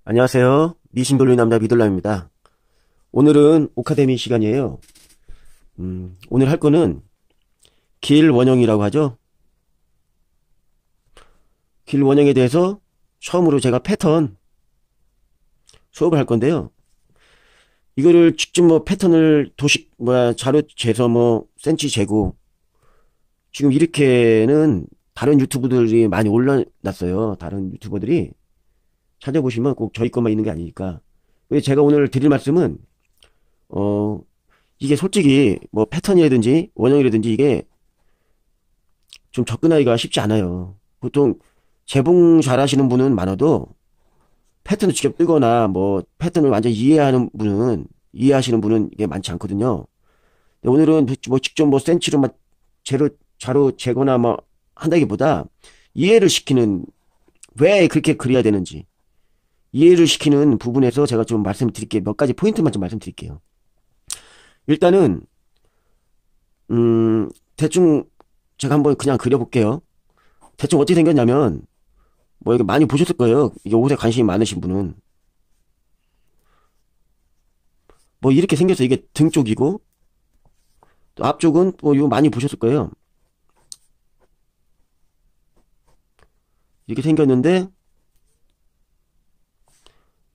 안녕하세요. 미신 돌리는 남자 미돌남입니다. 오늘은 오카데미 시간이에요. 오늘 할 거는 길 원형이라고 하죠. 길 원형에 대해서 처음으로 제가 패턴 수업을 할 건데요. 이거를 직접 패턴을 자료 재서 센치 재고 지금 이렇게는 다른 유튜브들이 많이 올려놨어요. 다른 유튜버들이 찾아보시면 꼭 저희 것만 있는 게 아니니까. 제가 오늘 드릴 말씀은 이게 솔직히 패턴이라든지 원형이라든지 이게 좀 접근하기가 쉽지 않아요. 보통 재봉 잘 하시는 분은 많아도 패턴을 직접 뜨거나 패턴을 완전 이해하시는 분은 이게 많지 않거든요. 오늘은 직접 센치로 자로 재거나 한다기보다 이해를 시키는, 왜 그렇게 그려야 되는지 이해를 시키는 부분에서 제가 좀 말씀드릴게요. 몇 가지 포인트만 좀 말씀드릴게요. 일단은 대충 제가 한번 그냥 그려볼게요. 대충 어떻게 생겼냐면 이게 많이 보셨을 거예요. 이게 옷에 관심이 많으신 분은 이렇게 생겨서 이게 등 쪽이고 또 앞쪽은 이거 많이 보셨을 거예요. 이렇게 생겼는데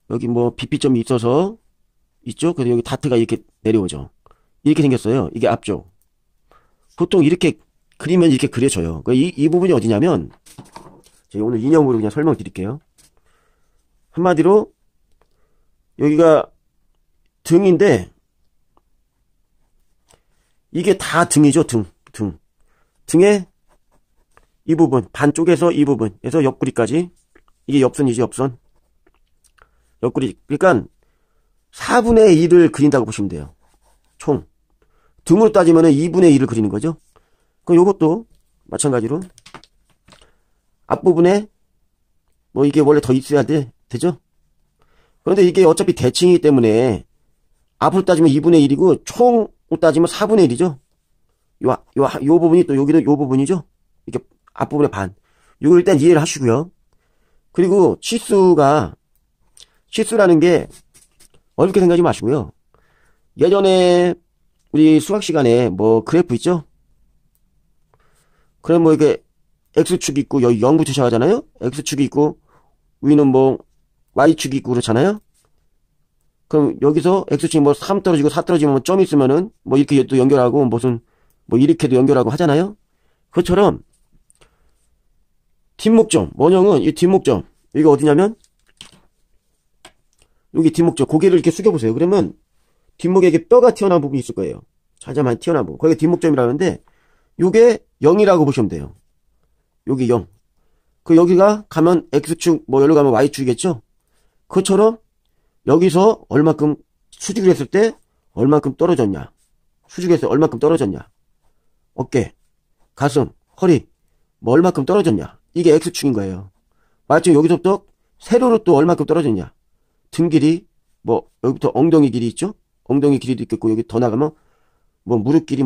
여기 빗점이 있어서 있죠? 그래서 여기 다트가 이렇게 내려오죠. 이렇게 생겼어요. 이게 앞쪽. 보통 이렇게 그리면 이렇게 그려져요. 이 부분이 어디냐면 제가 오늘 이념으로 그냥 설명드릴게요. 한마디로 여기가 등인데 이게 다 등이죠. 등에 이 부분, 반쪽에서 이 부분에서 옆구리까지 이게 옆선이죠. 옆선. 옆구리. 그러니까 4분의 1을 그린다고 보시면 돼요. 총. 등으로 따지면 2분의 1을 그리는 거죠. 그럼 요것도 마찬가지로 앞부분에 이게 원래 더 있어야 되죠? 그런데 이게 어차피 대칭이기 때문에 앞으로 따지면 2분의 1이고 총으로 따지면 4분의 1이죠? 요 부분이 또 여기도 요 부분이죠? 이렇게 앞부분의 반. 요거 일단 이해를 하시고요. 그리고 치수라는 게 어렵게 생각하지 마시고요. 예전에 우리 수학 시간에 그래프 있죠? 그럼 이게 X축이 있고 여기 0부터 시작하잖아요? X축이 있고 위는 Y축이 있고 그렇잖아요? 그럼 여기서 X축이 3 떨어지고 4 떨어지면 점이 있으면은 이렇게 또 연결하고 이렇게도 연결하고 하잖아요? 그것처럼 뒷목점, 원형은 이 뒷목점, 이게 어디냐면 여기 뒷목점, 고개를 이렇게 숙여보세요. 그러면 뒷목에 이렇게 뼈가 튀어나온 부분이 있을 거예요. 자자만 튀어나온 부분. 거기가 뒷목점이라고 하는데 요게 0이라고 보시면 돼요. 여기 0. 여기가 가면 X축, 여기로 가면 Y축이겠죠? 그것처럼 여기서 얼마큼 수직을 했을 때 얼마큼 떨어졌냐. 수직에서 얼마큼 떨어졌냐. 어깨, 가슴, 허리, 얼마큼 떨어졌냐. 이게 X축인 거예요. Y축 여기서부터 세로로 또 얼마큼 떨어졌냐. 등 길이, 여기부터 엉덩이 길이 있죠? 엉덩이 길이도 있겠고, 여기 더 나가면, 무릎 길이,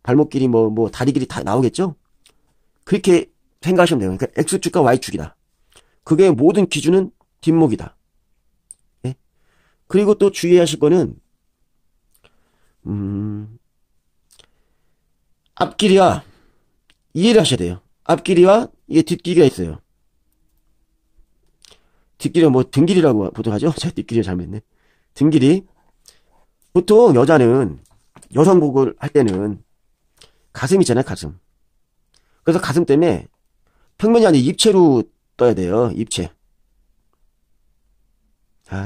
발목 길이, 다리 길이 다 나오겠죠? 그렇게 생각하시면 돼요. 그러니까 X축과 Y축이다. 그게 모든 기준은 뒷목이다. 예? 그리고 또 주의하실 거는, 앞길이와 이해를 하셔야 돼요. 앞길이와 이게 뒷길이가 있어요. 뒷길이 등길이라고 보통 하죠? 제가 뒷길이 잘못했네. 등길이. 보통 여성복을 할 때는 가슴 있잖아요, 가슴. 그래서 가슴 때문에 평면이 아니라 입체로 떠야 돼요, 입체.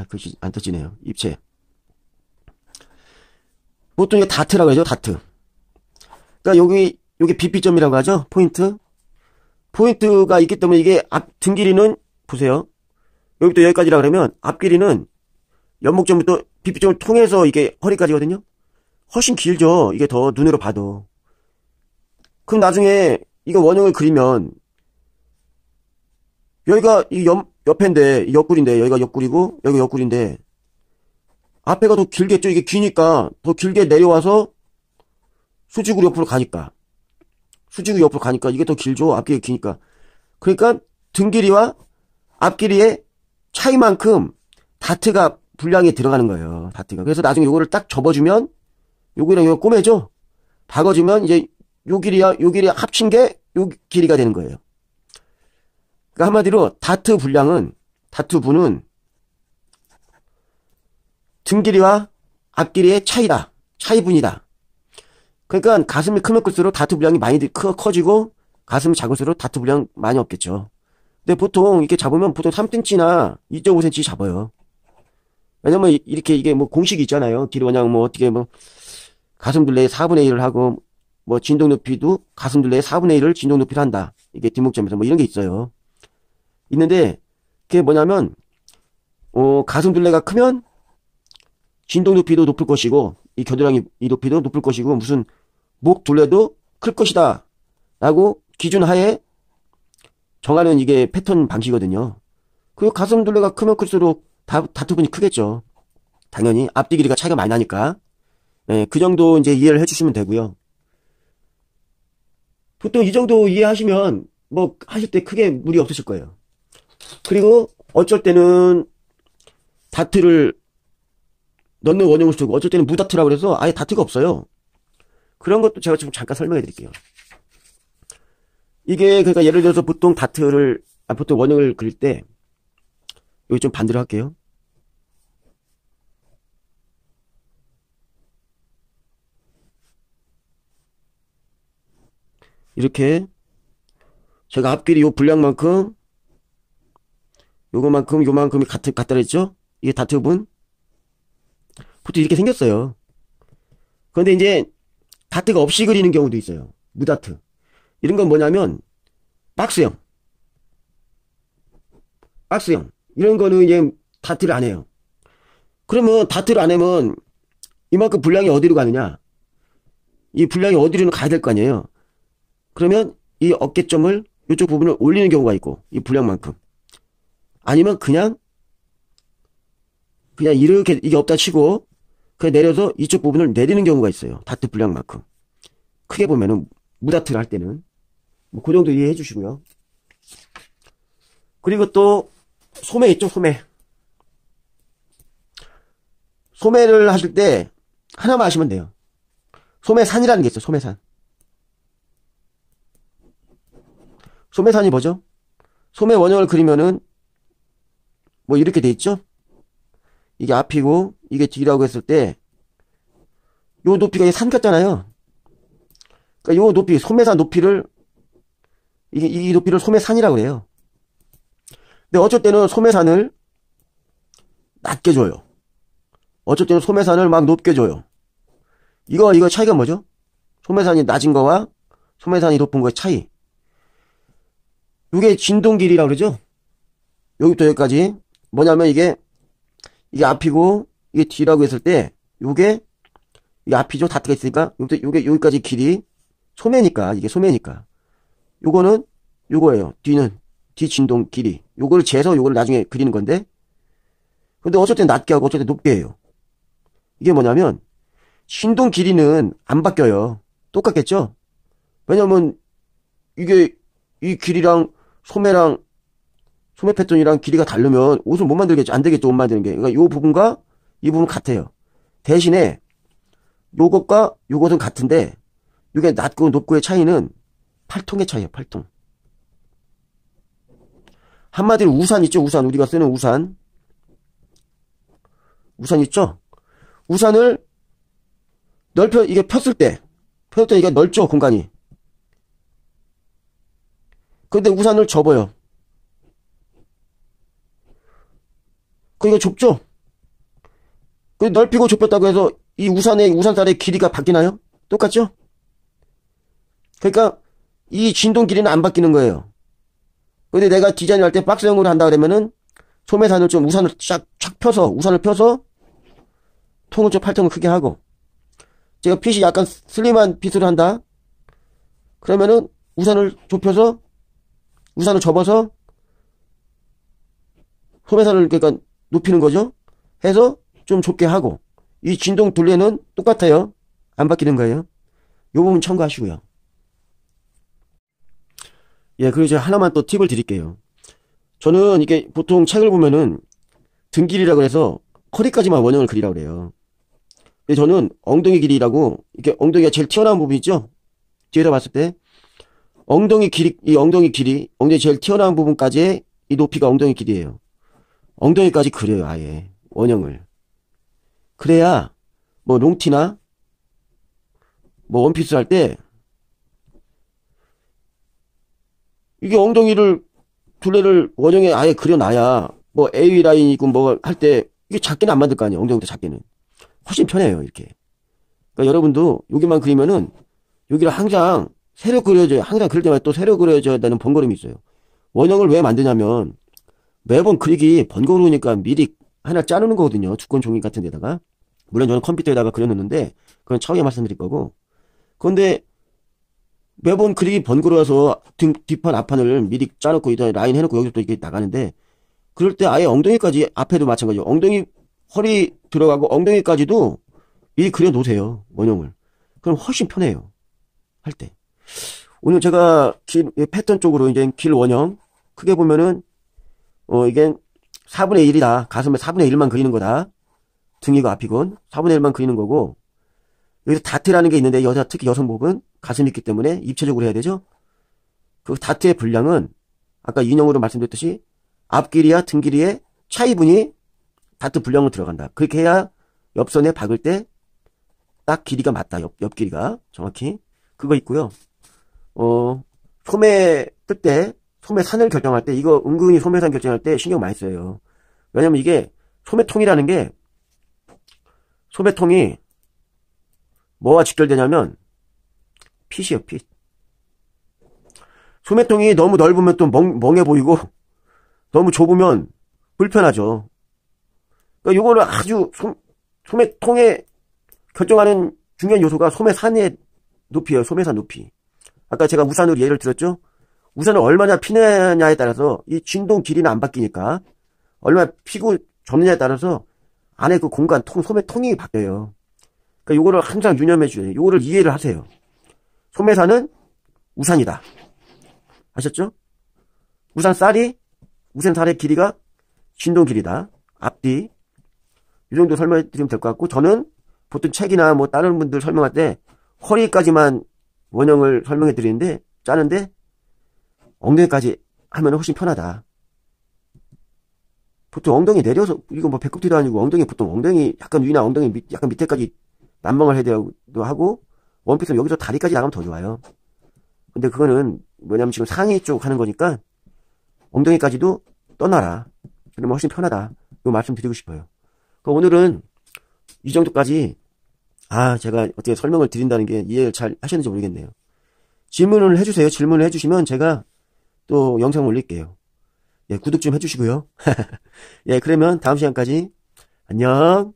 글씨 안 떠지네요, 입체. 보통 이게 다트라고 하죠, 다트. 그러니까 여기 빗점이라고 하죠, 포인트. 포인트가 있기 때문에 이게 등 길이는, 보세요. 여기부터 여기까지라 그러면 앞 길이는 연목점부터 빗점을 통해서 이게 허리까지거든요. 훨씬 길죠. 이게 더 눈으로 봐도. 그럼 나중에 이거 원형을 그리면 여기가 이 옆인데 옆구리인데 여기가 옆구리고 여기가 옆구리인데 앞에가 더 길겠죠. 이게 기니까 더 길게 내려와서 수직으로 옆으로 가니까 이게 더 길죠. 앞길이 기니까. 그러니까 등 길이와 앞 길이의 차이만큼 다트가 분량이 들어가는 거예요. 다트가. 그래서 나중에 요거를 딱 접어주면 요거랑 요거 꼬매죠? 박아주면 이제 요 길이야, 요 길이 합친 게 요 길이가 되는 거예요. 그러니까 한마디로 다트 분량은, 다트분은 등 길이와 앞 길이의 차이다. 차이분이다. 그러니까 가슴이 크면 클수록 다트 분량이 많이 커지고 가슴이 작을수록 다트 분량 많이 없겠죠. 근데 보통 이렇게 잡으면 보통 3cm나 2.5cm 잡아요. 왜냐면 이렇게 이게 뭐 공식이 있잖아요. 길이 그냥 뭐 어떻게 뭐 가슴 둘레의 4분의 1을 하고 뭐 진동 높이도 가슴 둘레의 4분의 1을 진동 높이를 한다. 이게 뒷목점에서 뭐 이런 게 있어요. 있는데 그게 뭐냐면 가슴 둘레가 크면 진동 높이도 높을 것이고 이 겨드랑이 이 높이도 높을 것이고 무슨 목 둘레도 클 것이다 라고 기준 하에 정하는 이게 패턴 방식이거든요. 그리고 가슴 둘레가 크면 클수록 다트분이 크겠죠. 당연히 앞뒤 길이가 차이가 많이 나니까. 네, 그 정도 이제 이해를 해주시면 되고요. 보통 이 정도 이해하시면 뭐 하실 때 크게 무리 없으실 거예요. 그리고 어쩔 때는 다트를 넣는 원형을 쓰고 어쩔 때는 무다트라고 그래서 아예 다트가 없어요. 그런 것도 제가 좀 잠깐 설명해 드릴게요. 이게 그러니까 예를 들어서 보통 다트를 보통 원형을 그릴 때 여기 좀 반대로 할게요. 이렇게 제가 앞길이 요 분량만큼 요만큼이 같다 그랬죠? 이게 다트분 보통 이렇게 생겼어요. 그런데 이제 다트가 없이 그리는 경우도 있어요. 무다트. 이런 건 뭐냐면 박스형 이런 거는 이제 다트를 안 해요. 그러면 다트를 안 하면 이만큼 분량이 어디로 가느냐? 이 분량이 어디로는 가야 될 거 아니에요. 그러면 이 어깨점을 이쪽 부분을 올리는 경우가 있고 이 분량만큼 아니면 그냥 이렇게 이게 없다 치고 그냥 내려서 이쪽 부분을 내리는 경우가 있어요. 다트 분량만큼. 크게 보면은 무다트를 할 때는 뭐 그 정도 이해해 주시고요. 그리고 또 소매 있죠, 소매를 하실 때 하나만 하시면 돼요. 소매산이라는 게 있어요. 소매산이 뭐죠? 소매 원형을 그리면은 뭐 이렇게 돼 있죠? 이게 앞이고 이게 뒤라고 했을 때 요 높이가 산 같잖아요. 그러니까 요 높이, 소매산 높이를 이 높이를 소매산이라고 그래요. 근데 어쩔 때는 소매산을 낮게 줘요. 어쩔 때는 소매산을 막 높게 줘요. 이거 차이가 뭐죠? 소매산이 낮은 거와 소매산이 높은 거의 차이. 이게 진동 길이라고 그러죠? 여기부터 여기까지. 뭐냐면 이게 앞이고 이게 뒤라고 했을 때 이게 앞이죠? 다트가 있으니까 요게 여기까지 길이 소매니까 이게 소매니까 요거는 요거예요. 뒤는 뒤 진동 길이. 요거를 재서 요거를 나중에 그리는 건데 근데 어쩔 땐 낮게 하고 어쩔 땐 높게 해요. 이게 뭐냐면 진동 길이는 안 바뀌어요. 똑같겠죠? 왜냐면 이게 이 길이랑 소매 패턴이랑 길이가 다르면 옷을 못 만들겠죠. 안 되겠죠. 옷 만드는 게. 그러니까 요 부분과 이 부분 같아요. 대신에 요것과 요것은 같은데 이게 낮고 높고의 차이는 팔통의 차이예요. 팔통. 한마디로 우산 있죠. 우산. 우리가 쓰는 우산 있죠. 우산을 이게 폈을 때 이게 넓죠. 공간이. 근데 우산을 접어요. 이거 좁죠? 넓히고 좁혔다고 해서 이 우산살의 길이가 바뀌나요? 똑같죠? 그러니까 이 진동 길이는 안 바뀌는 거예요. 근데 내가 디자인을 할 때 박스형으로 한다 그러면은 소매산을 좀 우산을 쫙 펴서 통을 좀 팔통을 크게 하고 제가 핏이 약간 슬림한 핏으로 한다. 그러면은 우산을 접어서 소매산을 그러니까 높이는 거죠. 해서 좀 좁게 하고 이 진동 둘레는 똑같아요. 안 바뀌는 거예요. 요 부분 참고하시고요. 예, 그리고 제가 하나만 또 팁을 드릴게요. 저는 이게 보통 책을 보면은 등 길이라 그래서 허리까지만 원형을 그리라고 그래요. 근데 저는 엉덩이 길이라고, 이게 엉덩이가 제일 튀어나온 부분 있죠? 뒤에서 봤을 때 엉덩이 길이, 이 엉덩이 길이, 엉덩이 제일 튀어나온 부분까지의 이 높이가 엉덩이 길이에요. 엉덩이까지 그려요, 아예 원형을. 그래야 뭐 롱티나 뭐 원피스 할 때 이게 엉덩이를 둘레를 원형에 아예 그려놔야 뭐 A 라인이고 뭐 할 때 이게 작게는 안 만들 거 아니에요. 엉덩이도 작게는 훨씬 편해요, 이렇게. 그러니까 여러분도 여기만 그리면은 여기를 항상 세로 그려줘야, 항상 그릴 때마다 또 세로 그려줘야 되는 번거로움이 있어요. 원형을 왜 만드냐면 매번 그리기 번거로우니까 미리 하나 짜놓는 거거든요. 두꺼운 종이 같은 데다가. 물론 저는 컴퓨터에다가 그려놓는데 그건 차후에 말씀드릴 거고. 그런데 매번 그리기 번거로워서 뒷판 앞판을 미리 짜놓고 이제 라인 해놓고 여기서 또 이렇게 나가는데, 그럴 때 아예 엉덩이까지, 앞에도 마찬가지죠. 엉덩이 허리 들어가고 엉덩이까지도 미리 그려 놓으세요, 원형을. 그럼 훨씬 편해요, 할 때. 오늘 제가 패턴 쪽으로 이제 길 원형 크게 보면은 이게 4분의 1이다. 가슴에 4분의 1만 그리는 거다. 등이고 앞이건 4분의 1만 그리는 거고, 여기서 다트라는 게 있는데 특히 여성복은 가슴이 있기 때문에 입체적으로 해야 되죠. 그 다트의 분량은 아까 인형으로 말씀드렸듯이 앞길이와 등 길이의 차이분이 다트 분량으로 들어간다. 그렇게 해야 옆선에 박을 때 딱 길이가 맞다. 옆 길이가 정확히 그거 있고요. 소매 뜰 때, 소매 산을 결정할 때, 이거 은근히 소매산 결정할 때 신경 많이 써요. 왜냐면 이게 소매통이라는 게, 소매통이 뭐와 직결되냐면 핏이에요, 핏. 소매통이 너무 넓으면 또 멍해 보이고 너무 좁으면 불편하죠. 그러니까 요거를 아주 소매통에 결정하는 중요한 요소가 소매산의 높이예요. 소매산 높이. 아까 제가 우산으로 예를 들었죠. 우산을 얼마나 피느냐에 따라서 이 진동 길이는 안 바뀌니까 얼마나 피고 접느냐에 따라서 안에 그 공간 소매통이 바뀌어요. 그러니까 요거를 항상 유념해 주세요. 요거를 이해를 하세요. 소매산은 우산이다. 아셨죠? 우산살의 길이가 진동 길이다. 앞뒤. 이 정도 설명해 드리면 될 것 같고, 저는 보통 책이나 뭐 다른 분들 설명할 때 허리까지만 원형을 설명해 드리는데, 짜는데 엉덩이까지 하면 훨씬 편하다. 보통 엉덩이 내려서, 이거 뭐 배꼽 뒤도 아니고 보통 엉덩이 약간 위나 엉덩이 약간 밑에까지 난방을 해야 되기도 하고, 원피스는 여기서 다리까지 나가면 더 좋아요. 근데 그거는 뭐냐면 지금 상의 쪽 하는 거니까 엉덩이까지도 떠나라. 그러면 훨씬 편하다. 이 말씀 드리고 싶어요. 오늘은 이 정도까지, 제가 어떻게 설명을 드린다는 게 이해를 잘 하셨는지 모르겠네요. 질문을 해주세요. 질문을 해주시면 제가 또 영상 올릴게요. 예, 구독 좀 해주시고요. 예, 그러면 다음 시간까지 안녕.